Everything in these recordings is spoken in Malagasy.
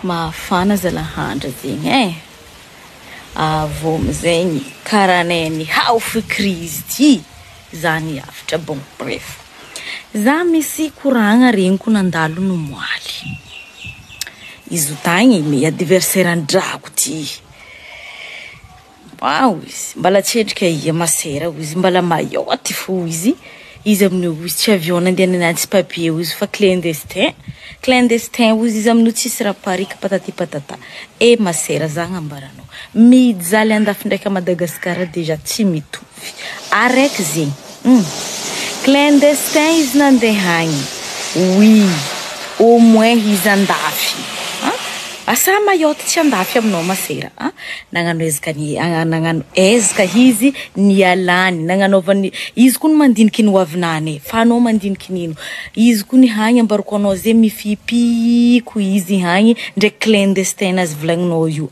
Mafana zalahandra zegny e. Avô amizegny karanay hao fo crise ty. Zany aftra bon bref. Za misy koragna regniko nandalo nomoaly. Izy tagny me anniversaire andrako ty. Wow, mbala tsendrika ia masera izy mbala mayoty fo izy. Izy amin'io izy tsy avion nandeha nanantsy papier izy fa clandestin. Clandestin izy amin'io tsisy raparika patati patata. E masera zagny ambaranao. Mijaly andafy ndraiky Madagasikara deja tsy mitovy. Araiky zegny. Clandestin izy nandeha agny. Oui, au moins izy andafy. Asa mayoty tsy andafy aminao masera. Nagnano ezaka izy nialany. Nagnanaovany izy kun mandiniky ny hoavinany. Fa anao mandiniky nino. Izy kun hagny ambarako anao zay mifipiko izy hagny ndraiky clandestin azy volagninao io.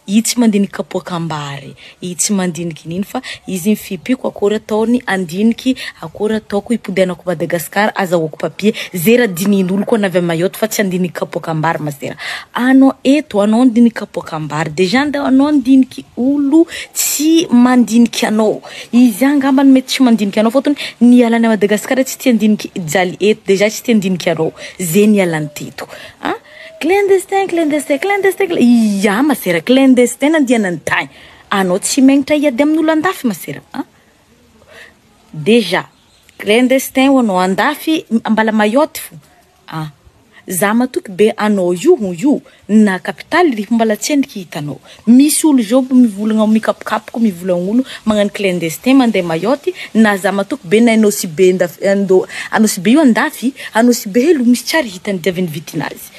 I tsy mandiniky kapoakambary. I tsy mandiniky nino fa izy mifipiko akory ataony andiniky akory ataoko ipodenako Madagasikara azahoako papier zera dinin'olo koa navy mayoty fa tsy andiniky kapoakambary masera. Anao eto anao andiniky kapoakambary deja anao andiniky olo tsy mandiniky anao. Izy angamba mety tsy mandiniky anao fotony nialany Madagasikara tsy tiandiniky jaly eto deja tsy tiandiniky anao. Ze nialany teto. Clandestin. Ya masera clandestin nandianany tagny. Anao tsy menitra iady amin'olo andafy masera. Deja clandestin anao andafy mbala mayoty fo. Za matoky be anao io na capitale ry mbala tsendriky hitanao. Misy olo job mivolagna mikapokapoko mivolagna olo magnano clandestin mandeha mayoty na za matoky be na anao si be anao si be io andafy anao si be helo misy tsary hitany diaviny vitinazy.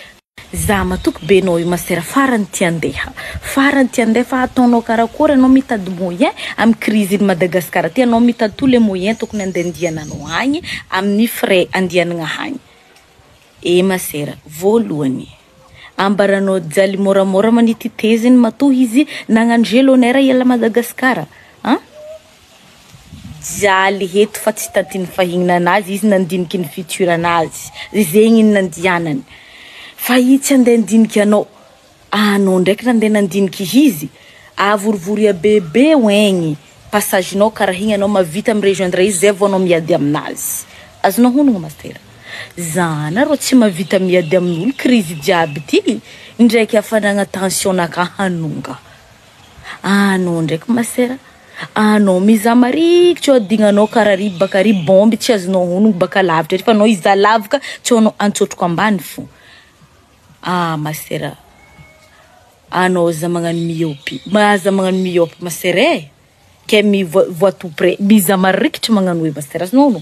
Za matoky be anao io masera farany ty andeha fa ataonao karakory anao mitady moyen am crise de Madagascar ty anao mitady tous les moyens tokony andiananao agny amin'ny frais andianagna agny. Masera voalohany ambaranao jaly moramora manity teziny matoa izy nagnano gelonnaire iala Madagasikara. Jaly heto fa tsy tantiny fahignana anazy izy nandiniky ny futur anazy. Zegny nandianany. Fa i tsy andeha andiniky anao. Anao ndraiky nandeha nandiniky izy. Avorivory a bebe oegny. Passagenao karaha igny anao mavita am rejoindre izy zay vao anao miady aminazy. Azonao honogno masera. Zana ro tsy mavita miady amin'olo crise jiaby ty. Ndraiky afanagna tension naka hanonga. Anao ndraiky masera. Anao mizamarikitry adignanao karary bakary bomby tsy azonao honogno baka lavitra. Fa anao iza lavaka tsy anao antsotroko ambany fo. Masera. Anao za magnano miopi. Maza magnano miopi masera. Ke mi voit tout près. Mizamarikitry magnano hoe masera azonao.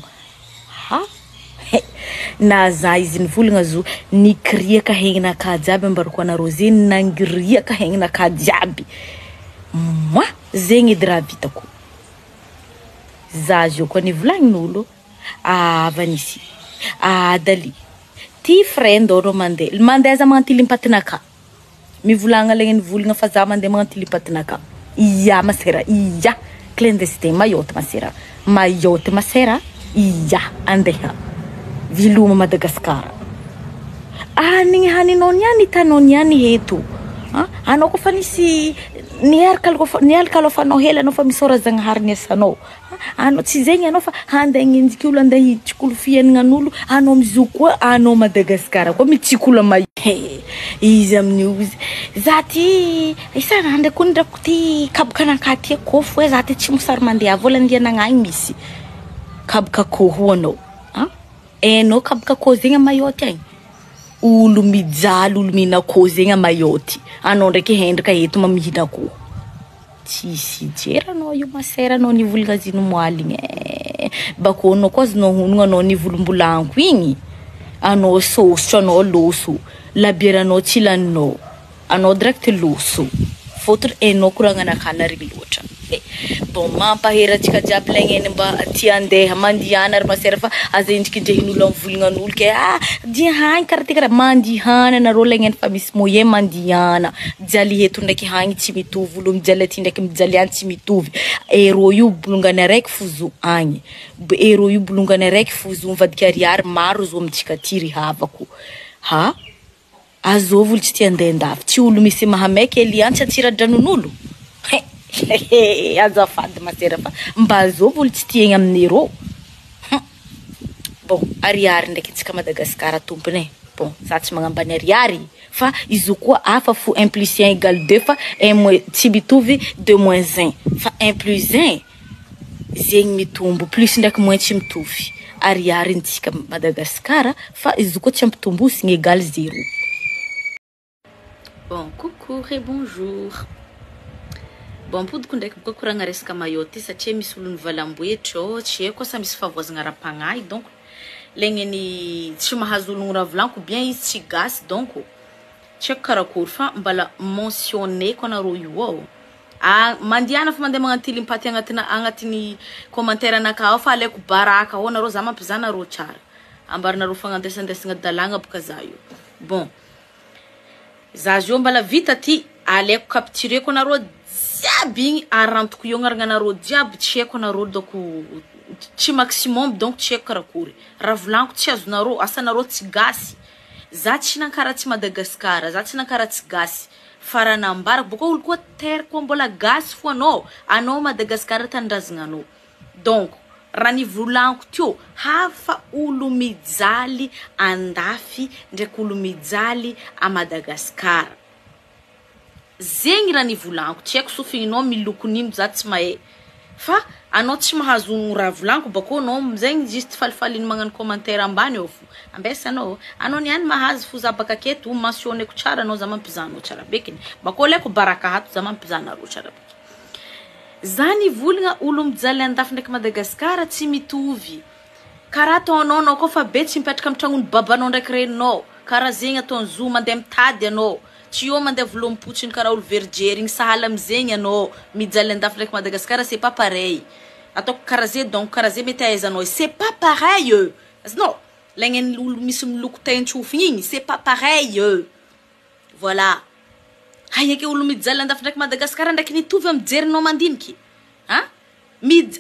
Na za izy nivolagna zo nikriaka hegnaka jiaby ambarako anareo zegny nangiriaka hegnaka jiaby. Zegny edy raha vitako. Za jo koa nivolagnin'olo avanisy. Dali. Ty friend oro mandeha za magnano ty limpatinaka. Mivolagna legny nivolagna fa za mandeha magnano ty limpatinaka. Iya masera. Iya. Clandestin mayoty masera. Mayoty masera. Iya andeha. Viluma Madagasikara. Nigny haninao niany hitanao niany heto. Anao ko fa nisy nialka aloha fa anao hela anao fa misora zagnahary niasanao. Anao tsy zegny anao fa handeha nginjiky olo andeha hiditsikolo fiaignan'olo anao mizokoa anao Madagasikara koa mitsikolo izy amin'io izy. Za ty isan'andro koa ndrako ty kabokanaka ty kofo za ty tsy mosary mandeha vola andianagna agny misy. Kaboka koho anao. Enao kaboka koho zegny mayoty agny. Olo mijaly olo mihina koho zegny mayoty. Anao ndraiky hendrika eto mamihina koho. Tsisy jera anao io masera anao nivolagna zino moaligny. Bako anao koa azonao honogno anao nivolombolanko igny. Anao sosotro anao loso. Labieranao tsy laninao. Anao direct loso. Fotony enao koragnanakana regny loatra. Bon mampaherantsika jiaby lagneny mba ty andeha mandihana ary masera fa aza indrikindrahin'olo amivolagnan'olo ke dihany karaha ty karaha mandihana nareo lagneny fa misy moyen mandihana. Jaly eto ndraiky hagny tsy mitovy olo mijaly aty ndraiky mijaly any tsy mitovy. Ero io bolongany araiky fozo agny. Ero io bolongany araiky fozo mivadiky ariary maro zo amintsika ty ry havako. Azovy olo tsy tia andeha andafy, tsy olo misy mahamaiky eliantsy atsira-dranon'olo. Azafady masera fa mba azovy olo tsy tia egny aminay rô. Bon, ariary ndraiky antsika Madagasikara tompony e. Bon, za tsy magnambany ariary fa izy koa afa fo 1 plus 1 égale 2 fa 1 tsy mitovy 2 moins 1 fa 1 plus 1 zegny mitombo, plus ndraiky moins tsy mitovy. Ariary ntsika Madagasikara fa izy koa tsy ampitombosigny égale 0. Bon, coucou et bonjour. Bon, podiko ndraiky boka koragna resaka maillot ty satria misy olo nivalamboetra tsy haiko sa misy favoazagna ara-pagnahy donc legnany tsy mahazo ologno raha volaniko bien izy tsy gasy donc tsy haiko karakory fa mbala mentionné ko anarô io mandiana fa mandeha magnantily mpaty agnatiny commentaire anakao fa alaiko baraka anarô za mampizana anarô tsara ambarinarô fagnandesandesagna dalagna boka za io. Bon, za jo mbala vita ty alaiko captureko anarô jiaby igny arantoko io agnarananarô jiaby tsy haiko anarô doko tsy maximum donc tsy haiko karakory raha volaniko tsy azonarô asanarô tsy gasy. Za tsy nankara tsy Madagasikara, za tsy nankara tsy gasy faranambarako boka olo koa terre koa mbola gasy fo anao Madagasikara tandrazagna anao. Donc raha nivolaniko teo hafa olo mijaly andafy ndraiky olo mijaly a Madagasikara. Zegny raha nivolaniko, tsy haiko sofininao miloko nino za tsy mahay fa anao tsy mahazo raha volaniko bako anao zegny juste falifaliny magnano commentaire ambany ao fo ambesanao anao niany mahazo fo za baka keto mentionné ko tsara anao za mampizanao tsara bekiny bako leko baraka hato za mampizanarô tsara beky. Za nivolagna olo mijaly andafy ndraiky Madagasikara tsy mitovy. Karaha ataonao koa fa be tsy mipetraka amin'ny tragnony babanao ndraiky reninao karaha zegny ataony zo mandeha mitady anao tsy io mandeha volom-potsiny karaha olo verger igny sahala amizegny anao mijaly andafy ndraiky Madagasikara c'est pas pareil. Ataoko karaha ze donc karaha ze mety ahaizanao c'est pas pareil non lagnany olo misy miloko taintsofigny igny c'est pas pareil voilà. Hayake olo mijaly andafy ndraiky Madagasikara ndraiky nitovy amijerinao mandiniky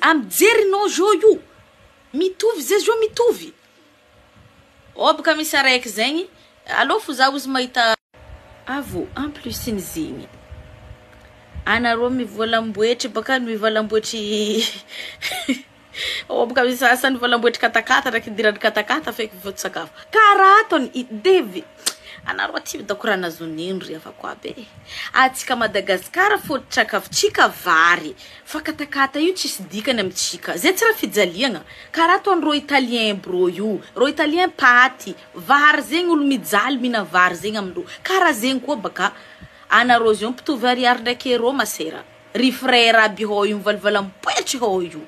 amijerinao jo io mitovy ze jo mitovy baka misy araiky zegny alô fo za ozy mahita avo en plus ny zegny anarô mivolamboetry baka mivolamboetry baka misy asany mivolamboetry katakata ndraiky idirany katakata feky votsakafo karaha ataony devy anarô ty dako raha nazonino ry afako aby atsika Madagasikara foto-tsakafotsika vary fa katakata io tsisy dikany amitsika zay tsy raha fijaliagna karaha ataony rô italien bro io rô italien paty vary zegny olo mijaly mina vary zegny amindrô karaha zegny koa baka anarô zio mpitovy ariary ndraiky erô masera ry frère aby hô io mivalivalampoetry hô io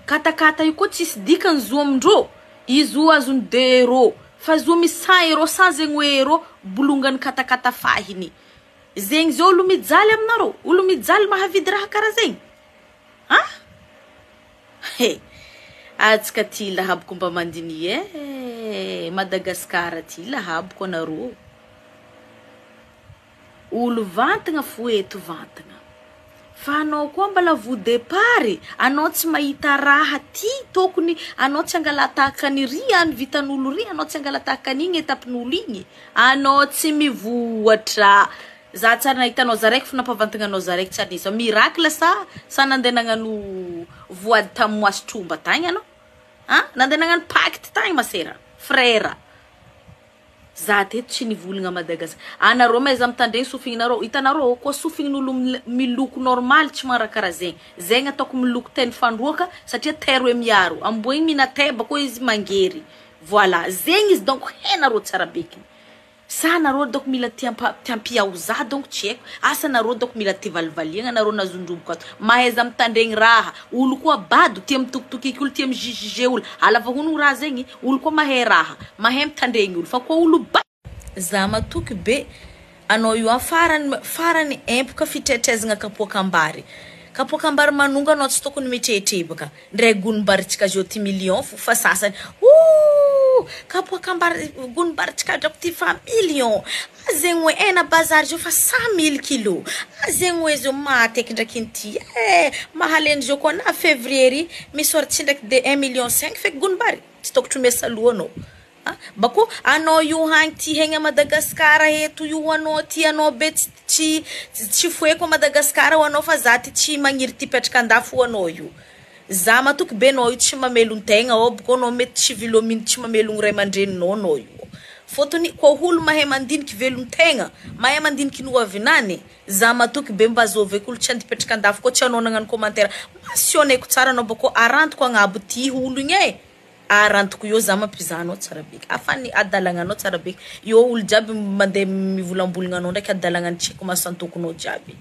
katakata io koa tsisy dikany zo amindrô izo azony 2 euro fa zo misy 100 euro sans zegny hoe euro bolongany katakata fahiny zegny zao olo mijaly aminarô olo mijaly mahavidy raha karaha zegny atsika ty lahaboko mba mandiny Madagasikara ty lahaboko anarô olo vantagna fo eto vantagna fa anao koa mbala vo départ anao tsy mahita raha ty tokony anao tsy angalatahaka ny ry any vitan'olo ry anao tsy angalatahaka an'igny etapin'olo igny anao tsy mivoatra za tsara nahitanao za raiky fa nampavantagna anao za raiky tsara nisa miracle sa nandeha nagnano voady tamin'ny moasotromba tagny anao nandeha nagnano pacte tagny masera frère za teto tsy nivolagna Madagasikara anarô maiza mitandregny sofinarô hitanarô koa sofin'olo miloko normal tsy marakara zegny zegny ataoko miloko teny fandroaka satria terre hoe miaro amboigny mina teba koa izy mangery voilà zegny izy donc henarô tsara bekiny sa narô donc mila tiampiao za donc tsy haiko asa narô donc mila tivalivaliagna narô nazondroboko ato mahaiza mitandregny raha olo koa bado tia mitokitokiky olo tia mijugege olo alava hono raha zegny olo koa mahay raha mahay mitandregny olo fa koa olo za matoky be anao io farany empoka fitretrezagna kapoakambary kapoakambary manonga anao tsy tokony mitretre baka ndray gonombaritsika zio ty million fa sasany kapoakambary gonombaritsika drako ty fa million zegny hoe ena bazary zio fa 100 000 kilo zegny hoe zio mateky ndraiky inty mahaleny zio koa na février misy oritsy ndraiky de 1,5 million feky gonombary tsy tokotry mesaloha anao Bako anao io hagny ty hegna Madagasikara eto io anao ty anao be tsy foeko Madagasikara anao fa za ty tsy magniry ty petraka andafo anao io. Za matoky be anao io tsy mamelon-tegna bako anao mety tsy vilomino tsy mamelogno ray aman-dreninao anao io. Fotony ko olo mahay mandiniky velon-tegna, mahay mandiniky noavinany, za matoky be mba azove kolo tsy andipetraka andafo ko tsy anao nagnano commentaire. Mentioneko tsara anao bako arantoko agnabo ty olo igny e. Arantoko io za mampizanao tsara beky. Afany adalagnanao tsara beky. Io olo jiaby mandeha mivolambolagna anao ndraiky adalagnany tsiko masantokonao jiaby.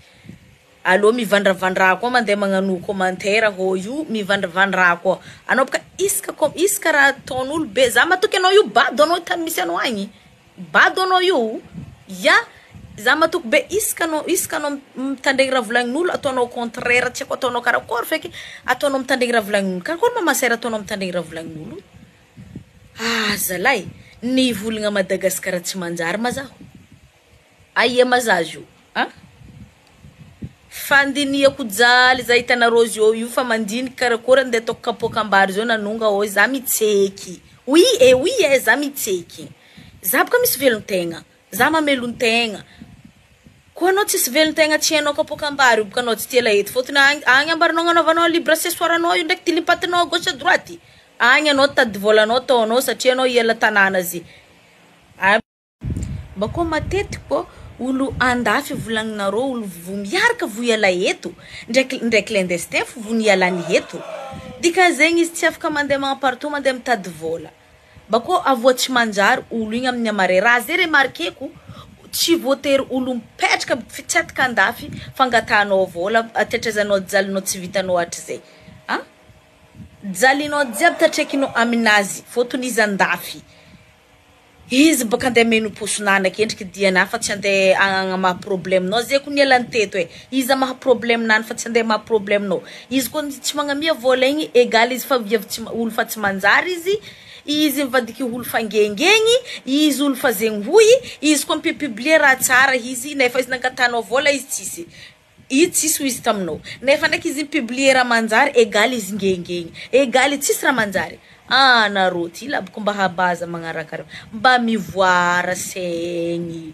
Allo mivandravandra koa mandeha magnano commentaire ho io mivandravandra koa. Anao baka iska raha ataon'olo be za matoky anao io bado anao tany misy anao agny. Bado anao io ya za matoky be iska anao mitandregny raha volagnin'olo ataonao contraire tsy ako ataonao karakory feky ataonao mitandregny raha volagnin'olo. Karakory mamasera ataonao mitandregny raha volagnin'olo. Zalahy ny volagna Madagasikara tsy manjary mazaho. Aia mazazo fandiniako jaly za hitanareo io fa mandiniky karakory andeha ataoko kapoakambary zao nanonga za mitseky. Oui za mitseky. Za baka misy velon-tegna. Za mamelon-tegna. Ko anao tsisy velon-tegna tsy hainao kapoakambary baka anao tsy tia ela eto. Fotony agny ambaranao anaovanao libre accessoire anao io ndraiky tilipatinao gauche à droite. Agny anao tady volanao taonao satria anao iela tanàna zy. Bako matetika olo andafy volagninareo olo vo miaraka vo iala eto ndraiky clandestin fo vo nialany eto dika zegny izy tsy afaka mandeha partout mandeha mitady vola bako avoa tsy manjary olo igny amin'ny amare raha zay remarkeko tsy voatery olo mipetraka fitsataka andafy fangatanao vola atetrazanao jalinao tsy vitanao hatrizay jalinao jiaby tatrekinao aminazy fotony izy andafy. Izy baka andeha meno posonana kendriky diana fa tsy andeha agnamaha problème nao zay ko nialany teto izy maha problème nany fa tsy andeha maha problème nao izy ko tsy magnamia vola igny égal izy fa olo fa tsy manjary izy mivadiky olo fangengegny izy olo fa zegny hoy izy ko mpipublier raha tsara izy nefa izy nangatanao vola izy tsisy tsisy izy taminao nefa ndraiky izy publier raha manjary égal izy ngengegny égal tsisy raha manjary. Nareo ty labako mba habaza magnarakareo mba mivoara saigny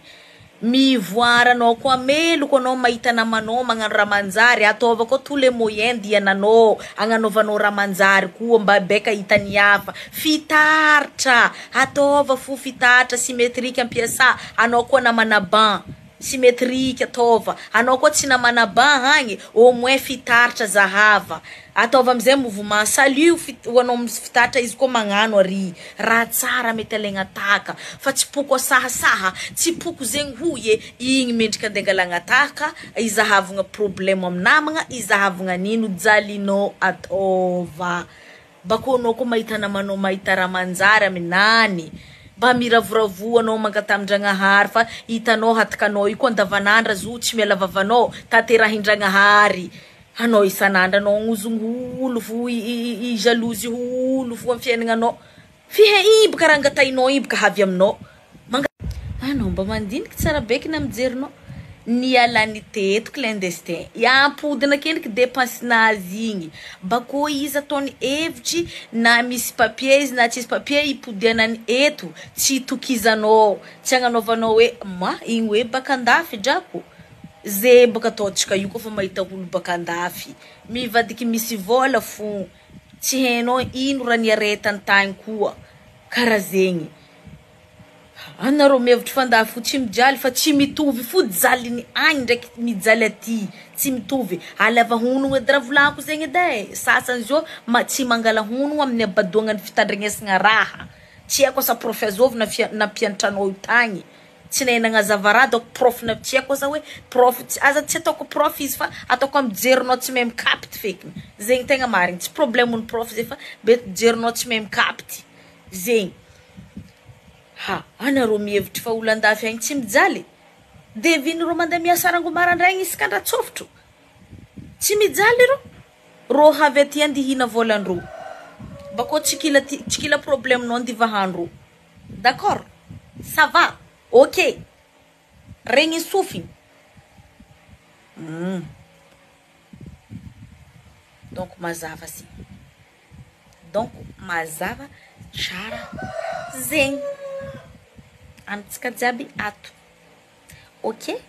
mivoara anao koa meloko anao mahita namanao magnano raha manjary ataova koa tous les moyens diananao agnanovanao raha manjary koa mba beka hitany hafa fitaritra ataova fo fitaritra symétrique ampiasa anao koa namana ban symétrique ataova anao koa tsy namana ban hagny au moins fitaritra zahava ataova amizay mouvement salut hoanao fitaritra izy koa magnano ary raha tsara mety alaigna tahaka fa tsy poko sahasaha tsy poko zegny hoye igny mendrika andehangalagna tahaka izahavagna problème aminamagna izahavagna nino jalinao ataova bako anao koa mahita namanao mahita raha manjary aminany mba miravoravo anao mangatamindranahary fa hitanao hatakanao io koa andavanandra zo tsy miala vavanao taterahin-dragnahary anao isanandra anao gnozongolo fo i jalousy olo fo amin'ny fiaignanao fihe ibaka raha angatainao ibaka havy aminao anao mba mandiniky tsara beky na mijerinao nialany teto clandestin iampodina kendriky dépensinazy igny bako izy ataony hevitry na misy papier izy na tsisy papier ipodianany eto tsy tokizanao tsy agnanaovanao hoe igny hoe baka andafy drako ze baka ataotsika io koa fa mahita olo baka andafy mivadiky misy vola fo tsy hainao ino raha niaretany tany koa karaha zegny. Anareo mihevitry fandafy tsy mijaly fa tsy mitovy fo jaliny agny ndraiky mijaly aty tsy mitovy alava honogno edy raha volako zegny edy sasany zio tsy mangala honogno amin'ny abadoagnany fitandregnesagna raha tsy haiko sa prof azovy na mpianatranao io tagny tsy nagnazava raha donc prof na tsy haiko za hoe prof aza tsy ataoko prof izy fa ataoko amijerinao tsy mahay mikapty fekiny zegny tegna marigny tsy problème ny prof zay fa be jerinao tsy mahay mikapty zegny. Anareo mihevitry fa olo andafy agny tsy mijaly devinireo mandeha miasa rangomarandraigny iskandra tsofotro tsy mijaly ro havy aty andihina volandro bako tsy kila problème nao andivahandro d'accord ça va ok regny sofiny donc mazava si donc mazava Tsara. Zegny. Antsika jiaby ato. Ok?